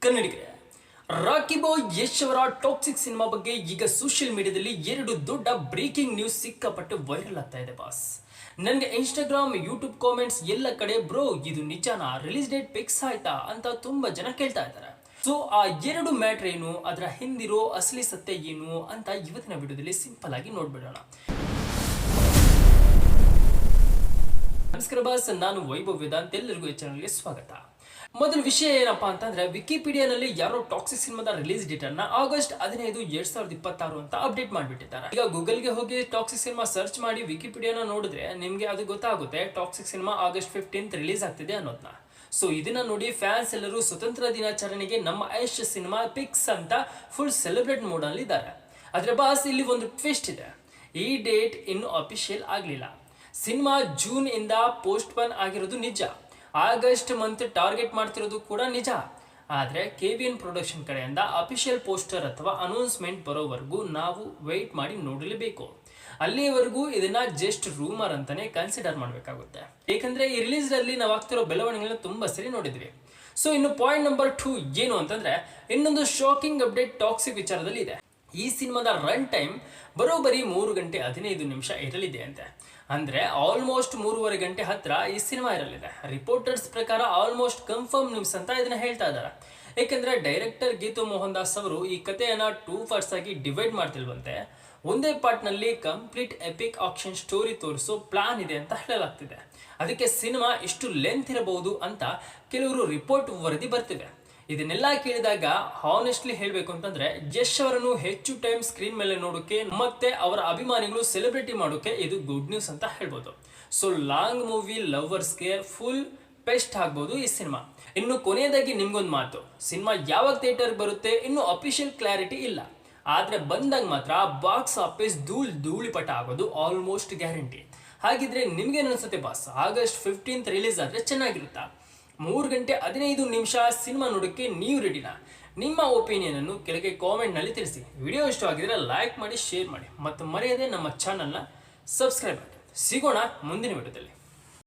ಕನ್ನಡಿಗರೇ, ರಾಕಿ ಬಾಯ್ ಯಶ್ ಅವರ toxic cinema ಬಗ್ಗೆ ಈಗ ಸೋಷಿಯಲ್ ಮೀಡಿಯಾದಲ್ಲಿ ಎರಡು ದೊಡ್ಡ ಬ್ರೇಕಿಂಗ್ ನ್ಯೂಸ್ ಸಿಕ್ಕಾಪಟ್ಟು ವೈರಲ್ ಆಗ್ತಾ ಇದೆ ಬಾಸ್. ನನಗೆ ಇನ್ಸ್ಟಾಗ್ರಾಮ್, ಯೂಟ್ಯೂಬ್ ಕಾಮೆಂಟ್ಸ್ ಎಲ್ಲ ಕಡೆ ಬ್ರೋ ಇದು ನಿಜಾನಾ, ರಿಲೀಸ್ ಡೇಟ್ ಫಿಕ್ಸ್ ಆಯ್ತಾ ಅಂತ ತುಂಬಾ ಜನ ಕೇಳ್ತಾ ಇದ್ದಾರೆ. ಸೊ ಆ ಎರಡು ಮ್ಯಾಟ್ರ್ ಏನು, ಅದರ ಹಿಂದಿರೋ ಅಸಲಿ ಸತ್ಯ ಏನು ಅಂತ ಇವತ್ತಿನ ವಿಡಿಯೋದಲ್ಲಿ ಸಿಂಪಲ್ ಆಗಿ ನೋಡ್ಬಿಡೋಣ. ನಮಸ್ಕಾರ ಬಾಸ್, ನಾನು ವೈಭವ್ ವೇದಾಂತ್, ಎಲ್ಲರಿಗೂ ಈ ಚಾನಲ್ಗೆ ಸ್ವಾಗತ. ಮೊದಲ ವಿಷಯ ಏನಪ್ಪಾ ಅಂತಂದ್ರೆ, ವಿಕಿಪೀಡಿಯಾನಲ್ಲಿ ಯಾರೋ ಟಾಕ್ಸಿಕ್ ಸಿನಿಮಾದ ರಿಲೀಸ್ ಡೇಟ್ ಅನ್ನ ಆಗಸ್ಟ್ 15, 2026 ಅಂತ ಅಪ್ಡೇಟ್ ಮಾಡಿಬಿಟ್ಟಿದ್ದಾರೆ. ಈಗ ಗೂಗಲ್ಗೆ ಹೋಗಿ ಟಾಕ್ಸಿಕ್ ಸಿನಿಮಾ ಸರ್ಚ್ ಮಾಡಿ ವಿಕಿಪೀಡಿಯಾನ ನೋಡಿದ್ರೆ ನಿಮ್ಗೆ ಅದು ಗೊತ್ತಾಗುತ್ತೆ ಟಾಕ್ಸಿಕ್ ಸಿನಿಮಾ ಆಗಸ್ಟ್ 15 ರಿಲೀಸ್ ಆಗ್ತಿದೆ ಅನ್ನೋದನ್ನ. ಸೊ ಇದನ್ನ ನೋಡಿ ಫ್ಯಾನ್ಸ್ ಎಲ್ಲರೂ ಸ್ವತಂತ್ರ ದಿನಾಚರಣೆಗೆ ನಮ್ಮ ಯಶ್ ಸಿನಿಮಾ ಪಿಕ್ಸ್ ಅಂತ ಫುಲ್ ಸೆಲೆಬ್ರೇಟ್ ಮೋಡ್ ಅಲ್ಲಿ ಇದ್ದಾರೆ. ಆದ್ರೆ ಬಾಸ್, ಇಲ್ಲಿ ಒಂದು ಟ್ವಿಸ್ಟ್ ಇದೆ. ಈ ಡೇಟ್ ಇನ್ನು ಅಫಿಷಿಯಲ್ ಆಗ್ಲಿಲ್ಲ. ಸಿನಿಮಾ ಜೂನ್ ಇಂದ ಪೋಸ್ಟ್ಪೋನ್ ಆಗಿರೋದು ನಿಜ, ಆಗಸ್ಟ್ ಮಂತ್ ಟಾರ್ಗೆಟ್ ಮಾಡ್ತಿರೋದು ಕೂಡ ನಿಜ. ಆದರೆ KVN ಪ್ರೊಡಕ್ಷನ್ ಕಡೆಯಿಂದ ಅಫಿಷಿಯಲ್ ಪೋಸ್ಟರ್ ಅಥವಾ ಅನೌನ್ಸ್ಮೆಂಟ್ ಬರೋವರೆಗೂ ನಾವು ವೆಯ್ಟ್ ಮಾಡಿ ನೋಡಲೇಬೇಕು. ಅಲ್ಲಿವರೆಗೂ ಇದನ್ನ ಜಸ್ಟ್ ರೂಮರ್ ಅಂತಾನೆ ಕನ್ಸಿಡರ್ ಮಾಡಬೇಕಾಗುತ್ತೆ. ಏಕೆಂದ್ರೆ ಈ ರಿಲೀಸ್ ಅಲ್ಲಿ ನಾವು ಆಗ್ತಿರೋ ಬೆಳವಣಿಗೆಗಳನ್ನ ತುಂಬಾ ಸರಿ ನೋಡಿದ್ವಿ. ಸೊ ಇನ್ನು ಪಾಯಿಂಟ್ ನಂಬರ್ 2 ಏನು ಅಂತಂದ್ರೆ, ಇನ್ನೊಂದು ಶಾಕಿಂಗ್ ಅಪ್ಡೇಟ್ ಟಾಕ್ಸಿಕ್ ವಿಚಾರದಲ್ಲಿ ಇದೆ. ಈ ಸಿನಿಮಾದ ರನ್ ಟೈಮ್ ಬರೋಬ್ಬರಿ 3 ಗಂಟೆ 15 ನಿಮಿಷ ಇರಲಿದೆ ಅಂತೆ. ಅಂದ್ರೆ ಆಲ್ಮೋಸ್ಟ್ 3.5 ಗಂಟೆ ಹತ್ರ ಈ ಸಿನಿಮಾ ಇರಲಿದೆ. ರಿಪೋರ್ಟರ್ಸ್ ಪ್ರಕಾರ ಆಲ್ಮೋಸ್ಟ್ ಕನ್ಫರ್ಮ್ ನ್ಯೂಸ್ ಅಂತ ಇದನ್ನ ಹೇಳ್ತಾ ಇದ್ದಾರೆ. ಯಾಕಂದ್ರೆ ಡೈರೆಕ್ಟರ್ ಗೀತು ಮೋಹನ್ ದಾಸ್ ಅವರು ಈ ಕಥೆಯನ್ನ 2 ಪಾರ್ಟ್ಸ್ ಆಗಿ ಡಿವೈಡ್ ಮಾಡ್ತಿಲ್ವಂತೆ. ಒಂದೇ ಪಾರ್ಟ್ ನಲ್ಲಿ ಕಂಪ್ಲೀಟ್ ಎಪಿಕ್ ಆಕ್ಷನ್ ಸ್ಟೋರಿ ತೋರಿಸೋ ಪ್ಲಾನ್ ಇದೆ ಅಂತ ಹೇಳಲಾಗ್ತಿದೆ. ಅದಕ್ಕೆ ಸಿನಿಮಾ ಇಷ್ಟು ಲೆಂತ್ ಇರಬಹುದು ಅಂತ ಕೆಲವರು ರಿಪೋರ್ಟ್ ವರದಿ ಬರ್ತಿವೆ. ಇದನ್ನೆಲ್ಲ ಕೇಳಿದಾಗ ಹಾನೆಸ್ಟ್ಲಿ ಹೇಳ್ಬೇಕು ಅಂತಂದ್ರೆ, ಯಶ್ ಅವರನ್ನು ಹೆಚ್ಚು ಟೈಮ್ ಸ್ಕ್ರೀನ್ ಮೇಲೆ ನೋಡೋಕೆ ಮತ್ತೆ ಅವರ ಅಭಿಮಾನಿಗಳು ಸೆಲೆಬ್ರಿಟಿ ಮಾಡೋಕೆ ಇದು ಗುಡ್ ನ್ಯೂಸ್ ಅಂತ ಹೇಳ್ಬೋದು. ಸೊ ಲಾಂಗ್ ಮೂವಿ ಲವರ್ಸ್ಗೆ ಫುಲ್ ಬೆಸ್ಟ್ ಆಗ್ಬೋದು ಈ ಸಿನಿಮಾ. ಇನ್ನು ಕೊನೆಯದಾಗಿ ನಿಮ್ಗೊಂದು ಮಾತು, ಸಿನಿಮಾ ಯಾವಾಗ ಥಿಯೇಟರ್ ಬರುತ್ತೆ ಇನ್ನು ಅಫಿಷಿಯಲ್ ಕ್ಲಾರಿಟಿ ಇಲ್ಲ. ಆದ್ರೆ ಬಂದಾಗ ಮಾತ್ರ ಬಾಕ್ಸ್ ಆಫೀಸ್ ಧೂಳಿಪಟ ಆಗೋದು ಆಲ್ಮೋಸ್ಟ್ ಗ್ಯಾರಂಟಿ. ಹಾಗಿದ್ರೆ ನಿಮ್ಗೇನು ಅನ್ಸುತ್ತೆ ಬಾಸ್, ಆಗಸ್ಟ್ 15 ರಿಲೀಸ್ ಆದ್ರೆ ಚೆನ್ನಾಗಿರುತ್ತಾ? 3 ಗಂಟೆ 15 ನಿಮಿಷ ಸಿನಿಮಾ ನೋಡೋಕ್ಕೆ ನೀವು ರೆಡಿನಾ? ನಿಮ್ಮ ಒಪಿನಿಯನ್ ಅನ್ನು ಕೆಳಗೆ ಕಾಮೆಂಟ್ ನಲ್ಲಿ ತಿಳಿಸಿ. ವಿಡಿಯೋ ಇಷ್ಟವಾಗಿದ್ರೆ ಲೈಕ್ ಮಾಡಿ, ಶೇರ್ ಮಾಡಿ ಮತ್ತು ಮರೆಯದೆ ನಮ್ಮ ಚಾನಲ್ನ ಸಬ್ಸ್ಕ್ರೈಬ್ ಮಾಡಿ. ಸಿಗೋಣ ಮುಂದಿನ ವಿಡಿಯೋದಲ್ಲಿ.